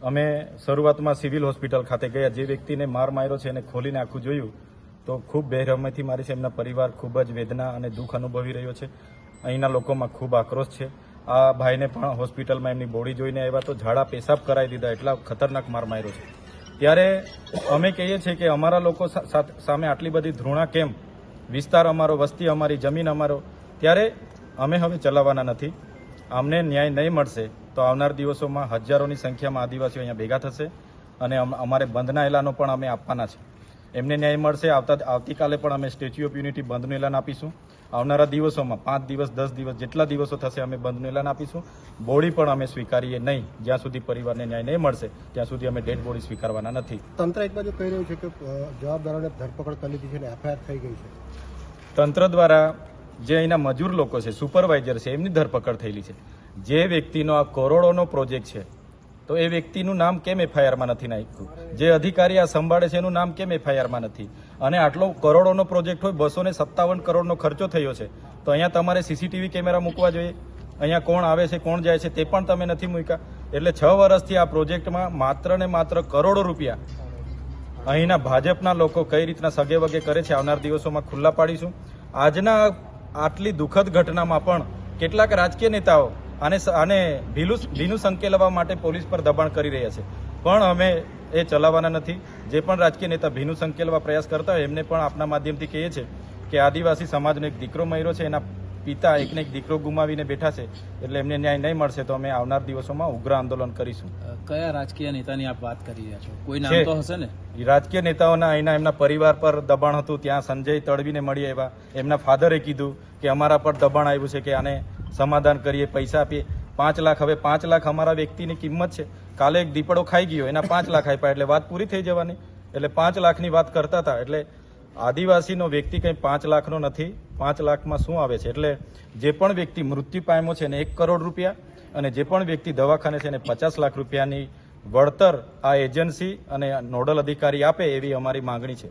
અમે શરૂઆતમાં civil hospital ખાતે ગયા. જે વ્યક્તિને માર માર્યો છે એને ખોલીને આખું જોયું તો ખૂબ બેરહમથી મારી છે. એમના પરિવાર ખૂબ જ વેદના અને દુઃખ અનુભવી રહ્યો છે. અહીંના લોકોમાં ખૂબ આક્રોશ છે. આ ભાઈને પણ હોસ્પિટલમાં એમની બોડી જોઈને આવ્યા તો ઝાડા પેશાબ કરાવી દીધા, એટલા ખતરનાક માર માર્યો છે. ત્યારે અમે કહીએ છીએ કે અમારા લોકો સામે આટલી બધી ધૃણા કેમ? વિસ્તાર અમારો, વસ્તી અમારી, જમીન અમારો, ત્યારે અમે હવે ચલાવવાના નથી. અમને ન્યાય નહીં મળશે તો આવનાર દિવસોમાં હજારોની સંખ્યામાં આદિવાસીઓ અહીંયા ભેગા થશે અને અમારે બંધના એલાનો પણ અમે આપવાના છે. એમને ન્યાય મળશે. આવતીકાલે પણ અમે સ્ટેચ્યુ ઓફ યુનિટી બંધનું એલાન આપીશું. આવનારા દિવસોમાં 5 દિવસ 10 દિવસ જેટલા દિવસો થશે અમે બંધનું એલાન આપીશું. બોડી પણ અમે સ્વીકારીએ નહીં. જ્યાં સુધી પરિવારને ન્યાય નહીં મળશે ત્યાં સુધી અમે ડેડ બોડી સ્વીકારવાના નથી. તંત્ર એક બાજુ કહી રહ્યું છે કે જવાબદારોને ધરપકડ કરી લીધી છે અને એફઆઈઆર થઈ ગઈ છે. તંત્ર દ્વારા જે અહીંના મજૂર લોકો છે, સુપરવાઇઝર છે, એમની ધરપકડ થયેલી છે. જે વ્યક્તિનો આ કરોડોનો પ્રોજેક્ટ છે તો એ વ્યક્તિનું નામ કેમ એફઆઈઆરમાં નથી નાખ્યું? જે અધિકારી આ સંભાળે છે એનું નામ કેમ એફઆઈઆરમાં નથી? અને આટલો કરોડોનો પ્રોજેક્ટ હોય, 257 કરોડનો ખર્ચો થયો છે તો અહીંયા તમારે સીસીટીવી કેમેરા મૂકવા જોઈએ. અહીંયા કોણ આવે છે, કોણ જાય છે તે પણ તમે નથી મૂક્યા. એટલે 6 વર્ષથી આ પ્રોજેક્ટમાં માત્ર ને માત્ર કરોડો રૂપિયા અહીંના ભાજપના લોકો કઈ રીતના સગે વગે કરે છે આવનાર દિવસોમાં ખુલ્લા પાડીશું. આજના આટલી દુઃખદ ઘટનામાં પણ કેટલાક રાજકીય નેતાઓ આને ભીનું સંકેલવા માટે પોલીસ પર દબાણ કરી રહ્યા છે, પણ અમે એ ચલાવવાના નથી. જે પણ રાજકીય નેતા ભીનું સંકેલવા પ્રયાસ કરતા હોય એમને પણ આપના માધ્યમથી કહીએ છીએ કે આદિવાસી સમાજનો એક દીકરો મર્યો છે, એના પિતા એકને એક દીકરો ગુમાવીને બેઠા છે, એટલે એમને ન્યાય નહીં મળશે તો અમે આવનાર દિવસોમાં ઉગ્ર આંદોલન કરીશું. કયા રાજકીય નેતાની આપ વાત કરી રહ્યા છો? કોઈ નામ તો હશે ને? રાજકીય નેતાઓના અહીંના એમના પરિવાર પર દબાણ હતું. ત્યાં સંજય તડવીને મળી આવ્યા. એમના ફાધરે કીધું કે અમારા પર દબાણ આવ્યું છે કે આને સમાધાન કરીએ, પૈસા આપીએ. 5 લાખ, હવે 5 લાખ અમારા વ્યક્તિની કિંમત છે. કાલે એક દીપડો ખાઈ ગયો, એના 5 લાખ આપ્યા એટલે વાત પૂરી થઈ જવાની. એટલે 5 લાખની વાત કરતા હતા. એટલે આદિવાસીનો વ્યક્તિ કંઈ 5 લાખનો નથી. 5 લાખમાં શું આવે છે? એટલે જે પણ વ્યક્તિ મૃત્યુ પામ્યો છે એને 1 કરોડ રૂપિયા અને જે પણ વ્યક્તિ દવાખાને છે એને 50 લાખ રૂપિયાની વળતર આ એજન્સી અને નોડલ અધિકારી આપે એવી અમારી માંગણી છે.